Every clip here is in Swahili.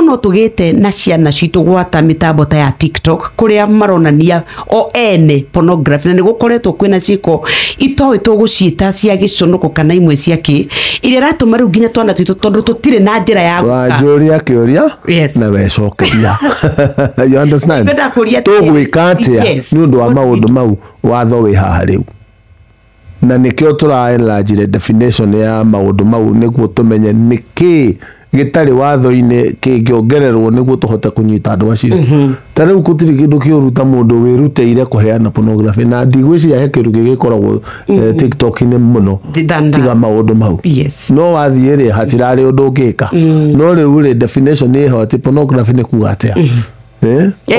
no tugite na ciana citu gwata mitambo ta ya TikTok kuria maronania o ene pornography na nigukoretwo kwina ciko itoe tuguciita cia giconoko kana imwe cia ki iria ratuma riu nginya twana twitu tondu tutire na njira ya wajuria kiuria na wecokeria you understand tugwika atia ni undu wa maundu mau watho wi haha riu na nikio turaenlarge definition ya maundu mau niguo tumenye niki gitari watho-ini kingiongererwo niguo tuhote kunyita andu acio tariu gutiri kindu kiuruta mundu wiruteire kuheana pornography na ndigwiciria he kindu gigikoragwo TikTok-ini muno tiga maundu mau no wathiire hatirari undu ungika no riu ri definition ni ho ati pornography ni kuga atia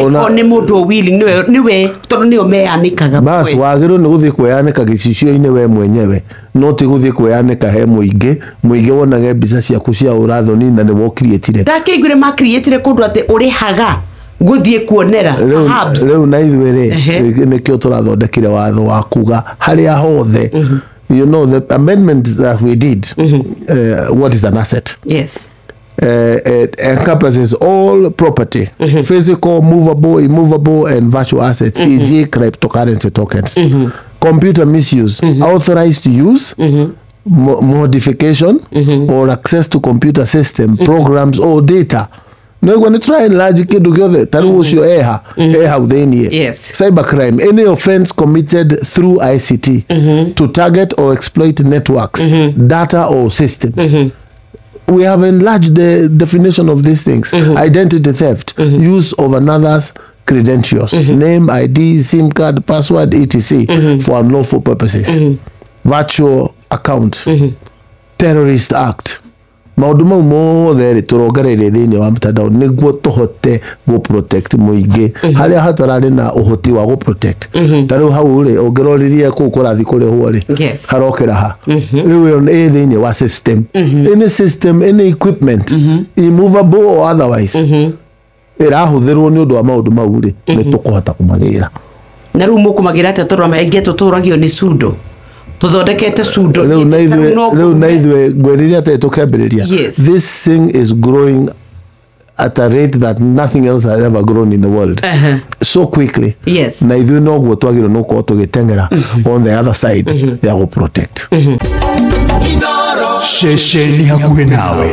ona ni mundu willing niwe tondu ni omeanikaga bas wagiru ni guthie kweanika gicicio-ini we mwenyewe no ti guthie kweanika he muingi wonage mbica ciaku cia urathoni na ni wo create ndakigwire ma create kundu ati urihaga guthie kuonera riu na ithuere nikio turathondekire watho wa kuga haria hothe you know the amendment that we did what is an asset encompasses all property, physical, movable, immovable, and virtual assets, e.g. cryptocurrency tokens. Computer misuse, authorized use, modification, or access to computer system, programs, or data. No, when you try and large kidu gyothe taru ucio eha uthenie cybercrime, any offense committed through ICT to target or exploit networks, data or systems. We have enlarged the definition of these things. Identity theft, use of another's credentials, name, ID, SIM card, password, etc. For unlawful purposes. Virtual account, terrorist act. Maundu mau mothe ri turongereire thiini wa mtandao niguo tuhote go protect muingi haria hatarari na uhoti wa go protect tariu hau ri ongeroririe ku kurathi kurihwo ri harokera ha riu ni thiini wa system any system, any equipment immovable or otherwise irahuthirwo ni undu wa maundu mau ri ni tukuhota kumagira na riu mukumagira ate turama engeto turagio ni sudo tuthondekete sudo leo na ithwe gweriria ate tukambiriria this thing is growing at a rate that nothing else has ever grown in the world so quickly na ithwe no gwo twagiro no ko tugitengera on the other side ya go protect Sheshe ni hakuhe nawe.